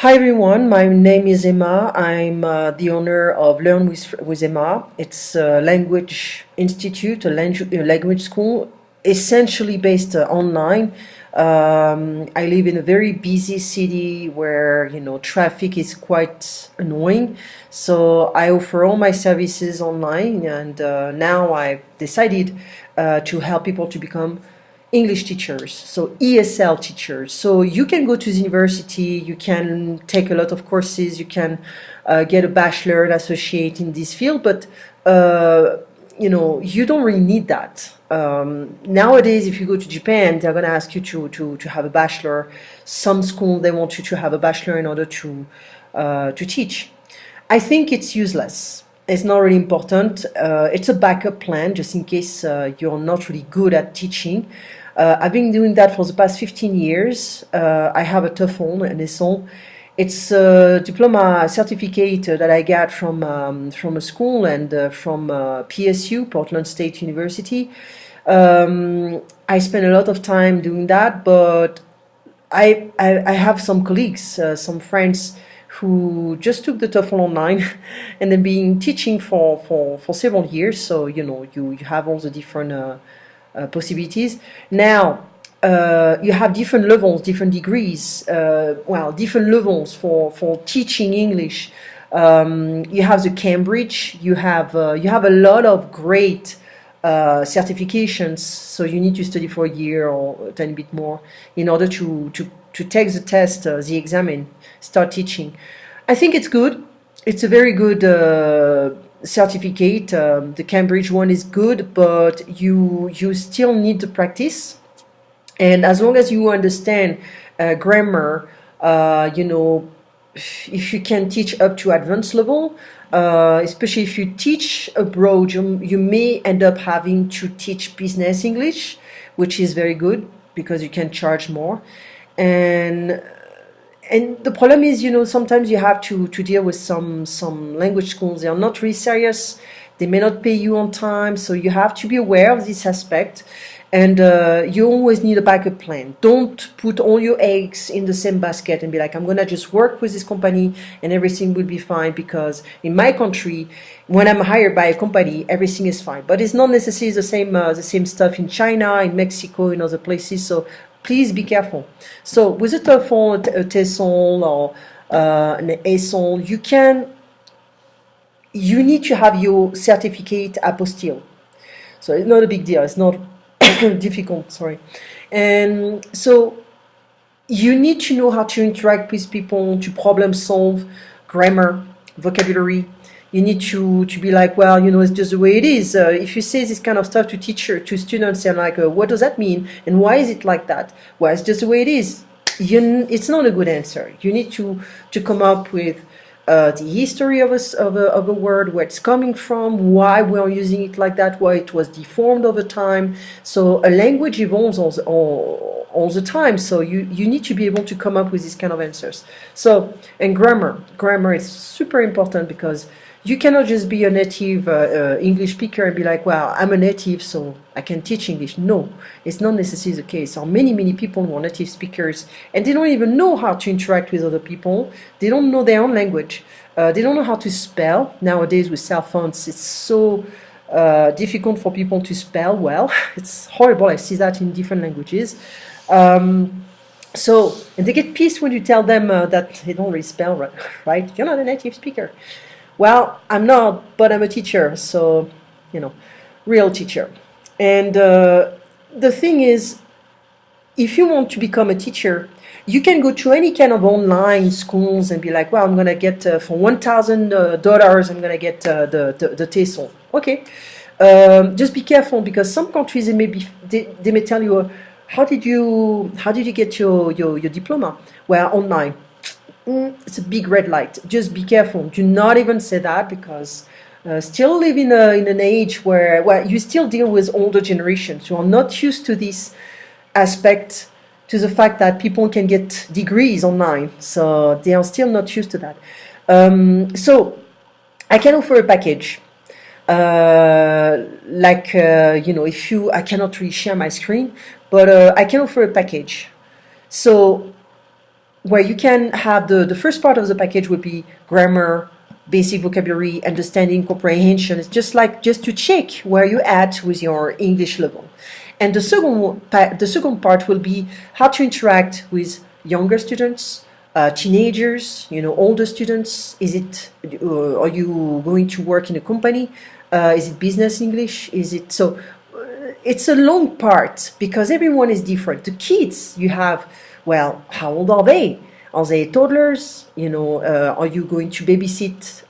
Hi everyone, my name is Emma. I'm the owner of Learn with Emma. It's a language institute, a language school, essentially based online. I live in a very busy city where traffic is quite annoying. So I offer all my services online, and now I've decided to help people to become English teachers, so ESL teachers. So you can go to the university, you can take a lot of courses, you can get a bachelor and associate in this field, but you don't really need that. Nowadays, if you go to Japan, they're going to ask you to have a bachelor. Some school, they want you to have a bachelor in order to teach. I think it's useless. It's not really important. It's a backup plan just in case you're not really good at teaching. I've been doing that for the past 15 years. I have a TOEFL, an ESL. It's a diploma certificate that I got from a school and from PSU, Portland State University. I spent a lot of time doing that, but I have some colleagues, some friends who just took the TOEFL online and then been teaching for several years. So you have all the different possibilities. Now you have different levels, different degrees, different levels for teaching English. You have the Cambridge, you have a lot of great certifications, so you need to study for a year or a tiny bit more in order to take the test, the exam, and start teaching. I think it's good. It's a very good certificate. The Cambridge one is good, but you still need to practice. And as long as you understand grammar, if you can teach up to advanced level, especially if you teach abroad, you may end up having to teach business English, which is very good because you can charge more. And the problem is, sometimes you have to deal with some language schools. They are not really serious. They may not pay you on time, so you have to be aware of this aspect. And you always need a backup plan. Don't put all your eggs in the same basket and be like, I'm going to just work with this company and everything will be fine, because in my country, when I'm hired by a company, everything is fine. But it's not necessarily the same stuff in China, in Mexico, in other places. So please be careful. So with a TOEFL, a TESOL, or an ESOL, you need to have your certificate apostille. So it's not a big deal. It's not difficult, sorry. And so you need to know how to interact with people, to problem solve, grammar, vocabulary. You need to be like, well, it's just the way it is. If you say this kind of stuff to students, they're like, what does that mean? And why is it like that? Well, it's just the way it is. It's not a good answer. You need to come up with the history of a word, where it's coming from, why we're using it like that, why it was deformed over time. So a language evolves all the time. So you need to be able to come up with these kind of answers. So, and grammar is super important, because you cannot just be a native English speaker and be like, well, I'm a native, so I can teach English. No, it's not necessarily the case. There are many people who are native speakers, and they don't even know how to interact with other people. They don't know their own language. They don't know how to spell. Nowadays, with cell phones, it's so difficult for people to spell well. It's horrible. I see that in different languages. And they get pissed when you tell them that they don't really spell right. You're not a native speaker. Well, I'm not, but I'm a teacher, so, real teacher. And the thing is, if you want to become a teacher, you can go to any kind of online schools and be like, well, I'm going to get, for $1,000, I'm going to get the TESOL. Okay. Just be careful, because some countries, they may tell you, how did you get your diploma? Well, online. It's a big red light. Just be careful. Do not even say that, because still live in an age where you still deal with older generations who are not used to this aspect, to the fact that people can get degrees online. So they are still not used to that. So I can offer a package. I cannot really share my screen, but I can offer a package. So where you can have the first part of the package would be grammar, basic vocabulary, understanding, comprehension. It's just to check where you're at with your English level. And the second part will be how to interact with younger students, teenagers, older students. Are you going to work in a company? Is it business English? It's a long part because everyone is different. The kids you have, well, how old are they? Are they toddlers? Are you going to babysit?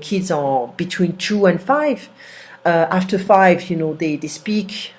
Kids are between 2 and 5. After 5, they speak.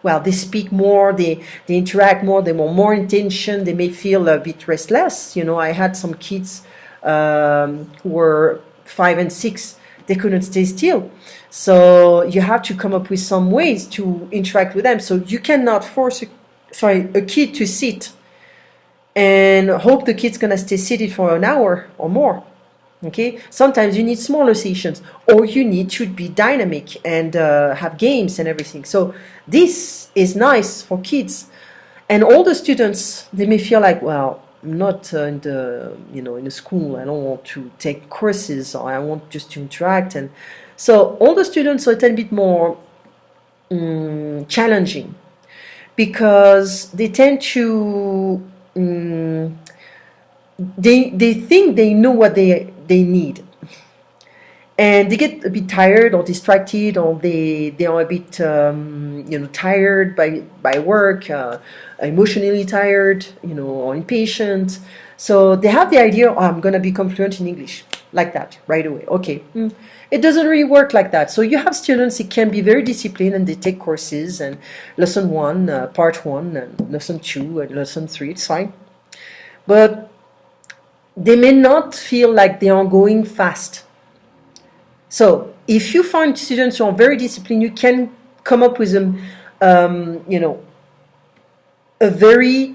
Well, they speak more, they interact more, they're more intention, they may feel a bit restless. I had some kids who were 5 and 6, they couldn't stay still. So you have to come up with some ways to interact with them. So you cannot force a kid to sit and hope the kid's gonna stay seated for an hour or more. Okay, sometimes you need smaller sessions, or you need to be dynamic and have games and everything. So this is nice for kids, and all the students, they may feel like, well, I'm not in the school. I don't want to take courses, or I want just to interact. And so all the students are a little bit more challenging because they tend to they think they know what they need, and they get a bit tired or distracted, or they are a bit tired by work, emotionally tired, or impatient. So they have the idea, oh, I'm gonna become fluent in English like that right away. Okay, it doesn't really work like that. So you have students, it can be very disciplined, and they take courses, and lesson 1, part 1, and lesson 2, and lesson 3. It's fine, but they may not feel like they are going fast. So if you find students who are very disciplined, you can come up with them, a very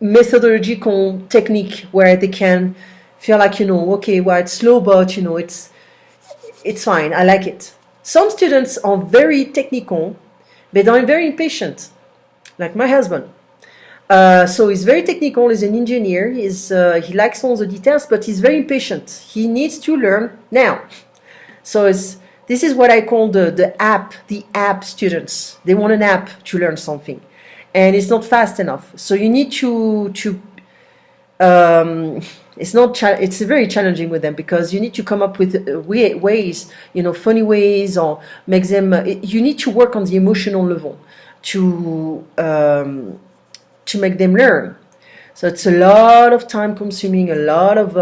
methodological technique where they can feel like, okay, well, it's slow, but it's fine. I like it. Some students are very technical, but they're very impatient, like my husband. So he's very technical, he's an engineer, he likes all the details, but he's very impatient. He needs to learn now. So this is what I call the app students. They want an app to learn something, and it's not fast enough. So you need to it's very challenging with them, because you need to come up with ways, funny ways, or make them, you need to work on the emotional level to make them learn. So it's a lot of time consuming, a lot of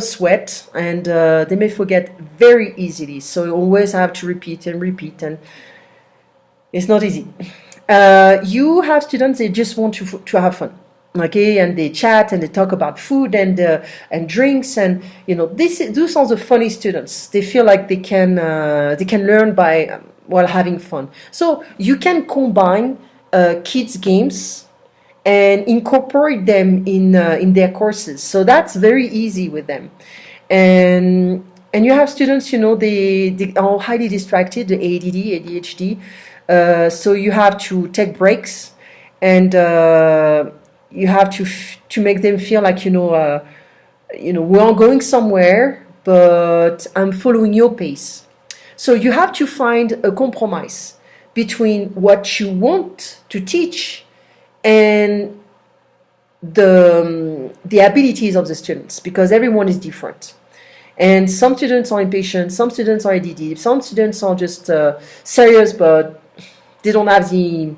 sweat, and they may forget very easily. So you always have to repeat and repeat, and it's not easy. You have students, they just want to have fun, okay, and they chat and they talk about food and drinks, and those are the funny students. They feel like they can learn by while having fun. So you can combine kids games and incorporate them in their courses. So that's very easy with them. And you have students, they are highly distracted, the ADD, ADHD. So you have to take breaks, and you have to make them feel like, we are going somewhere, but I'm following your pace. So you have to find a compromise between what you want to teach and the abilities of the students, because everyone is different. And some students are impatient, some students are ADD, some students are just serious, but they don't have the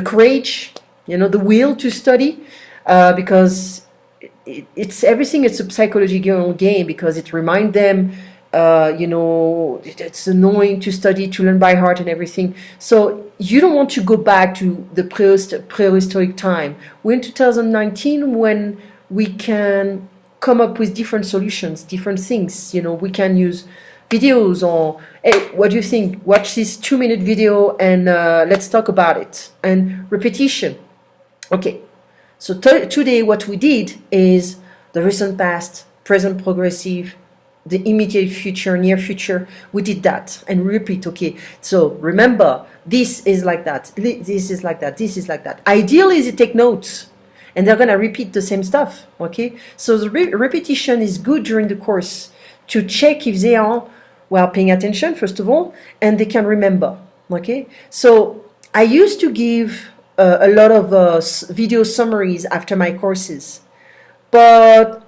courage, the will to study, because it's everything. It's a psychological game, because it reminds them, it's annoying to study, to learn by heart and everything. So you don't want to go back to the prehistoric time. We're in 2019, when we can come up with different solutions, different things. We can use videos, or, hey, what do you think? Watch this 2-minute video and let's talk about it. And repetition. Okay, so today what we did is the recent past, present progressive, the immediate future, near future, we did that and repeat. Okay, so remember, this is like that, this is like that, this is like that. Ideally, they take notes and they're gonna repeat the same stuff. Okay, so the repetition is good during the course to check if they are well paying attention first of all, and they can remember. Okay, so I used to give a lot of video summaries after my courses, but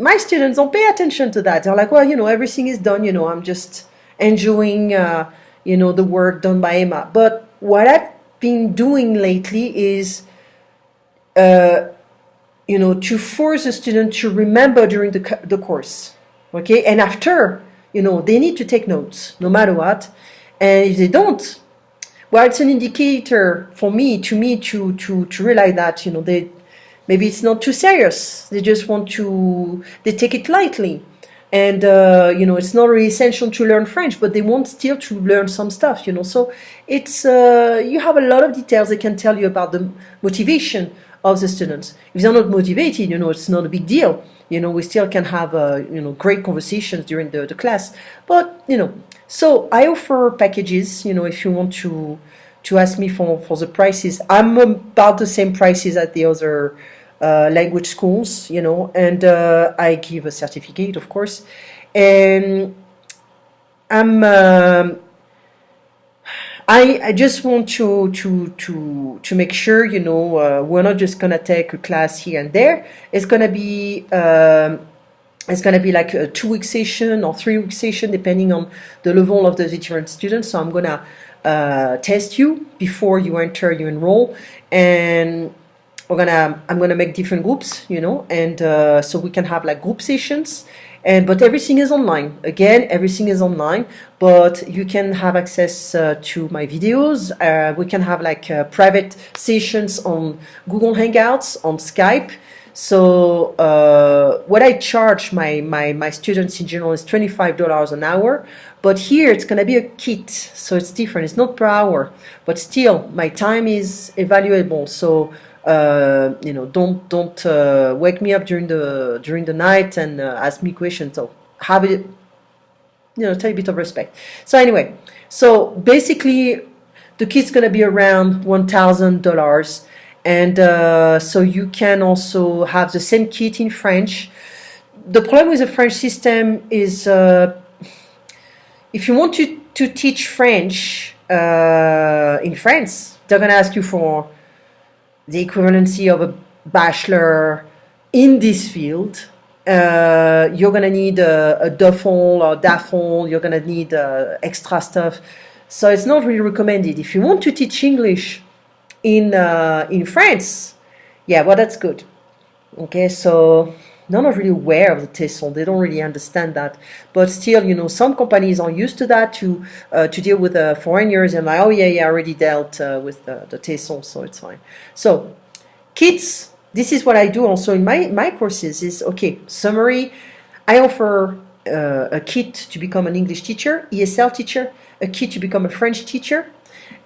my students don't pay attention to that. They're like, well, everything is done. I'm just enjoying, the work done by Emma. But what I've been doing lately is, to force the student to remember during the course. Okay, and after, they need to take notes no matter what. And if they don't, well, it's an indicator for me to realize that, maybe it's not too serious. They just they take it lightly. And, it's not really essential to learn French, but they want still to learn some stuff, So it's, you have a lot of details that can tell you about the motivation of the students. If they're not motivated, it's not a big deal. We still can have, great conversations during the class. But, so I offer packages, if you want to ask me for the prices. I'm about the same prices as the other language schools, and I give a certificate, of course. And I just want to make sure, we're not just gonna take a class here and there. It's gonna be like a 2-week session or 3-week session, depending on the level of the different students. So I'm gonna test you before you enroll, and I'm gonna make different groups, and so we can have like group sessions. But everything is online. Again, everything is online, but you can have access to my videos. We can have like private sessions on Google Hangouts, on Skype. So what I charge my students in general is $25 an hour, but here it's gonna be a kit, so it's different. It's not per hour, but still my time is invaluable. So don't wake me up during the night and ask me questions. So have it, take a bit of respect. So anyway, so basically the kit's gonna be around $1,000. And so you can also have the same kit in French. The problem with the French system is if you want to teach French in France, they're going to ask you for the equivalency of a bachelor in this field. You're going to need a DOFL or DAFL. You're going to need extra stuff. So it's not really recommended. If you want to teach English in France, yeah, well, that's good. Okay, so they're not really aware of the TESOL. They don't really understand that. But still, some companies are used to that, to deal with foreigners, and like, oh yeah, I already dealt with the TESOL, so it's fine. So kids, this is what I do also in my courses is, okay, summary. I offer a kit to become an English teacher, ESL teacher, a kit to become a French teacher.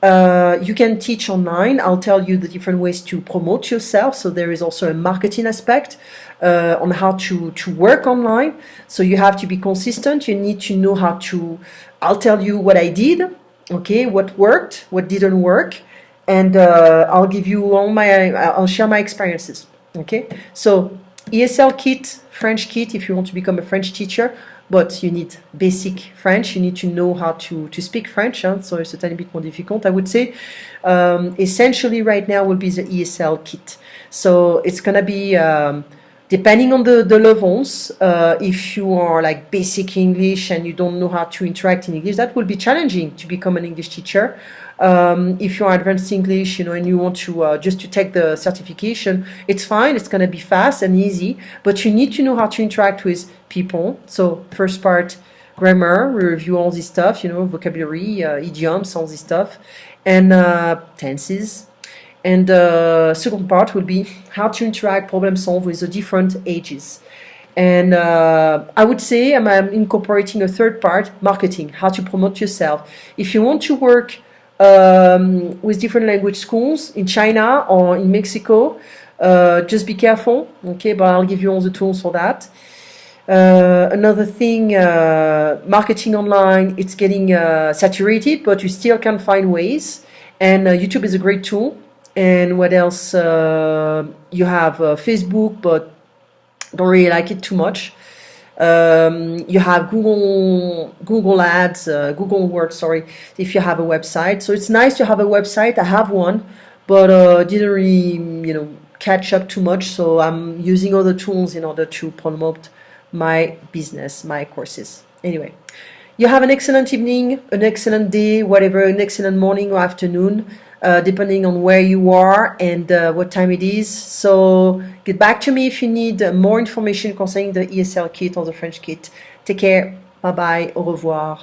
You can teach online. I'll tell you the different ways to promote yourself. So there is also a marketing aspect on how to work online. So you have to be consistent. You need to know how to, I'll tell you what I did, okay, what worked, what didn't work, and I'll give you I'll share my experiences, okay? So ESL kit, French kit, if you want to become a French teacher, but you need basic French. You need to know how to speak French, so it's a tiny bit more difficult, I would say. Essentially, right now will be the ESL kit. So it's going to be, depending on the levels, if you are like basic English and you don't know how to interact in English, that will be challenging to become an English teacher. If you're advanced English, and you want to just to take the certification, it's fine. It's going to be fast and easy, but you need to know how to interact with people. So first part, grammar, we review all this stuff, vocabulary, idioms, all this stuff, and tenses. And second part will be how to interact, problem solve with the different ages. And I would say I'm incorporating a third part, marketing, how to promote yourself. If you want to work with different language schools in China or in Mexico, just be careful, okay? But I'll give you all the tools for that. Another thing, marketing online, it's getting saturated, but you still can find ways. And YouTube is a great tool. And what else? You have Facebook, but don't really like it too much. You have Google Ads, Google Words, sorry, if you have a website. So it's nice to have a website. I have one, but didn't really, catch up too much. So I'm using other tools in order to promote my business, my courses. Anyway, you have an excellent evening, an excellent day, whatever, an excellent morning or afternoon, depending on where you are and what time it is. So get back to me if you need more information concerning the ESL kit or the French kit. Take care. Bye bye. Au revoir.